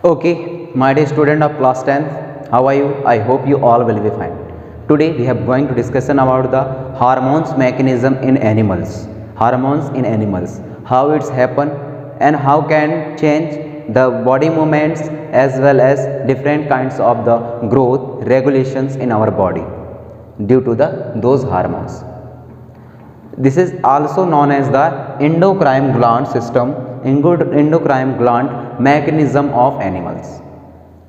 Okay, my dear student of class 10th, how are you? I hope you all will be fine. Today we are going to discussion about the hormones mechanism in animals. Hormones in animals, how it's happen and how can change the body movements as well as different kinds of the growth regulations in our body due to those hormones. This is also known as the endocrine gland system, endocrine gland mechanism of animals.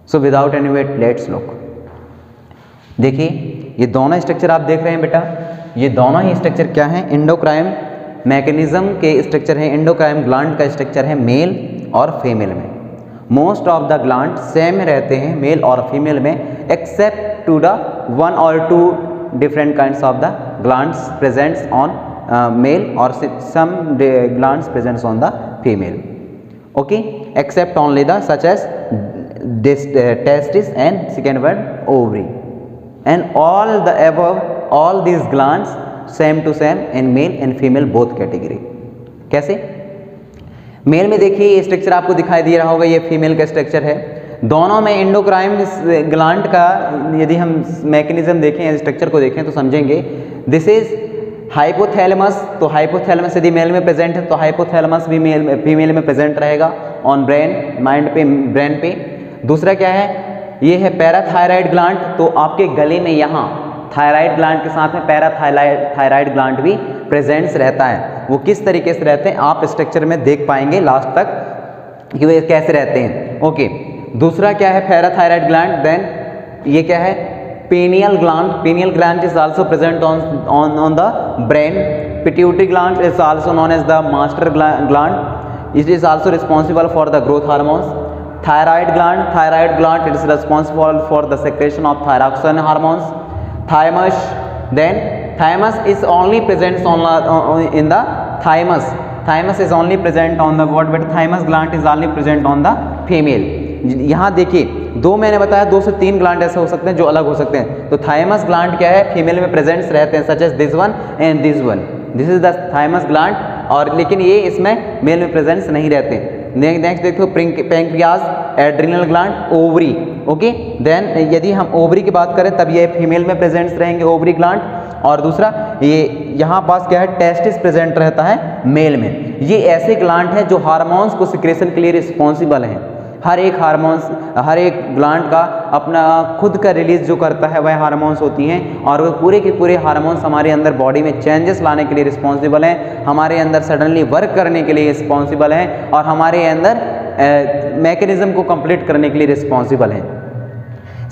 So without any wait, let's look. देखिए ये दोनों structure आप देख रहे हैं बेटा, ये दोनों ही स्ट्रक्चर क्या है, एंडोक्राइन मैकेनिज्म के स्ट्रक्चर है, एंडोक्राइन ग्लैंड का स्ट्रक्चर है मेल और फीमेल में. Most of the gland same रहते हैं मेल और फीमेल में, एक्सेप्ट टू द वन और to different kinds of the glands presents on male or some glands presents on the female. Okay, except only the such as this testis and second one ovary, and all the above, all these glands same to same in male and female both category. कैसे? Mail में देखिए ये structure आपको दिखाई दे रहा होगा, ये female का स्ट्रक्चर है. दोनों में एंडोक्राइन ग्लैंड का यदि हम मैकेनिज्म देखें, स्ट्रक्चर को देखें तो समझेंगे. This is hypothalamus. तो हाइपोथैलेमस यदि मेल में प्रेजेंट है तो हाइपोथैलेमस भी फीमेल में प्रेजेंट रहेगा ऑन ब्रेन, माइंड पे, ब्रेन पे. दूसरा क्या है, ये है पैराथायराइड ग्लैंड. तो आपके गले में यहाँ थायराइड ग्लैंड के साथ में पैराथायराइड ग्लैंड भी प्रेजेंट्स रहता है. वो किस तरीके से रहते हैं आप स्ट्रक्चर में देख पाएंगे लास्ट तक कि वे कैसे रहते हैं. ओके, दूसरा क्या है पैराथायराइड ग्लैंड. देन ये क्या है pineal gland. Pineal gland is also present on the brain. Pituitary gland is also known as the master gland. It is also responsible for the growth hormones. Thyroid gland it is responsible for the secretion of thyroxine hormones. Thymus, then thymus is only present in the thymus. Thymus is only present on the what, but thymus gland is only present on the female. यहाँ देखिए दो मैंने बताया, 2 से 3 gland ऐसे हो सकते हैं जो अलग हो सकते हैं. तो थाइमस ग्लैंड क्या है, फीमेल में प्रेजेंट्स रहते हैं, such as this one and this one. This is the thymus gland, और लेकिन ये इसमें मेल में प्रेजेंट्स नहीं रहते. नेक्स्ट देखो pancreas, adrenal gland, ovary. Okay, then यदि हम ओवरी की बात करें तब ये फीमेल में प्रेजेंट्स रहेंगे ओवरी ग्लैंड. और दूसरा ये यहाँ पास क्या है टेस्टिस प्रेजेंट रहता है मेल में. ये ऐसे ग्लैंड हैं जो हार्मोन्स को सिक्रेशन के लिए रिस्पॉन्सिबल हैं. हर एक हार्मोन्स, हर एक ग्लैंड का अपना खुद का रिलीज जो करता है वह हार्मोन्स होती हैं, और वो पूरे के पूरे हार्मोन्स हमारे अंदर बॉडी में चेंजेस लाने के लिए रिस्पॉन्सिबल हैं, हमारे अंदर सडनली वर्क करने के लिए रिस्पॉन्सिबल हैं, और हमारे अंदर मैकेनिज्म को कंप्लीट करने के लिए रिस्पॉन्सिबल हैं.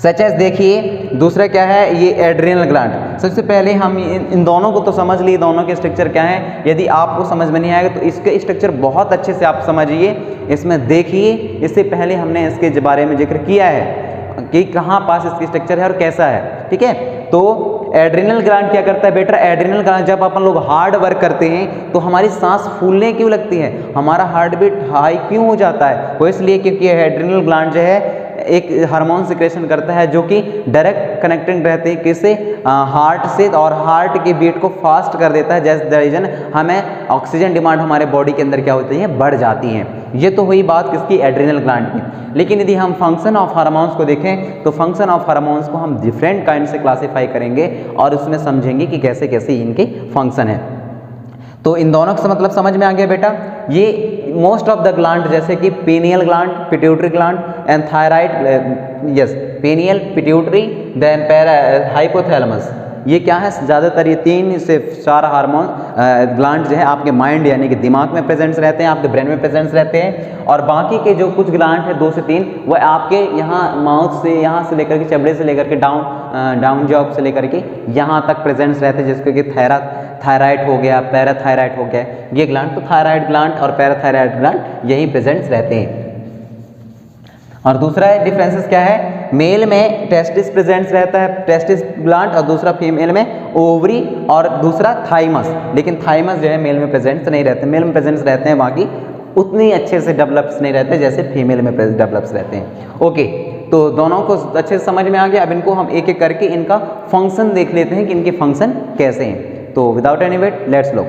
सच एज देखिए दूसरा क्या है, ये एड्रिनल ग्लैंड. सबसे पहले हम इन दोनों को तो समझ लिए, दोनों के स्ट्रक्चर क्या है. यदि आपको समझ में नहीं आएगा तो इसके स्ट्रक्चर बहुत अच्छे से आप समझिए, इसमें देखिए. इससे पहले हमने इसके बारे में जिक्र किया है कि कहाँ पास इसकी स्ट्रक्चर है और कैसा है. ठीक है, तो एड्रिनल ग्लैंड क्या करता है बेटा, एड्रिनल ग्लैंड जब अपन लोग हार्ड वर्क करते हैं तो हमारी सांस फूलने क्यों लगती है, हमारा हार्ट बीट हाई क्यों हो जाता है, वो इसलिए क्योंकि एड्रिनल ग्लैंड जो है एक हार्मोन सिक्रेशन करता है जो कि डायरेक्ट कनेक्टिंग रहते हैं किससे, हार्ट से, और हार्ट की बीट को फास्ट कर देता है. जैसे द रीजन हमें ऑक्सीजन डिमांड हमारे बॉडी के अंदर क्या होती है, बढ़ जाती है. ये तो हुई बात किसकी, एड्रिनल ग्लैंड की. लेकिन यदि हम फंक्शन ऑफ हार्मोन्स को देखें तो फंक्शन ऑफ हार्मोन्स को हम डिफरेंट काइंड से क्लासीफाई करेंगे और उसमें समझेंगे कि कैसे कैसे इनके फंक्शन है. तो इन दोनों का मतलब समझ में आ गया बेटा. ये मोस्ट ऑफ द ग्लैंड जैसे कि pineal gland, pituitary gland and thyroid, yes pineal, pituitary, then hypothalamus, ये क्या है ज़्यादातर ये 3 से 4 हार्मोन ग्लैंड जो है आपके माइंड यानी कि दिमाग में प्रेजेंट्स रहते हैं, आपके ब्रेन में प्रेजेंट्स रहते हैं. और बाकी के जो कुछ ग्लैंड है 2 से 3 वह आपके यहाँ माउथ से, यहाँ से लेकर के चमड़े से लेकर के डाउन जॉब से लेकर के यहाँ तक प्रेजेंट्स रहते हैं, जिसको कि थायराइड हो गया, पैराथायराइड हो गया, ये ग्लैंड. तो थायराइड ग्लैंड और पैराथायराइड ग्लैंड यही प्रेजेंट्स रहते हैं. और दूसरा डिफरेंसेस क्या है, मेल में टेस्टिस प्रेजेंट्स रहता है, टेस्टिस ग्लैंड, और दूसरा फीमेल में ओवरी, और दूसरा थाइमस. लेकिन थाइमस जो है मेल में प्रेजेंट्स नहीं रहते, मेल में प्रेजेंट्स रहते हैं, बाकी उतनी अच्छे से डेवलप्स नहीं रहते जैसे फीमेल में डेवलप्स रहते हैं. ओके, तो दोनों को अच्छे से समझ में आ गया. अब इनको हम एक एक करके इनका फंक्शन देख लेते हैं कि इनके फंक्शन कैसे हैं. तो without any wait let's look.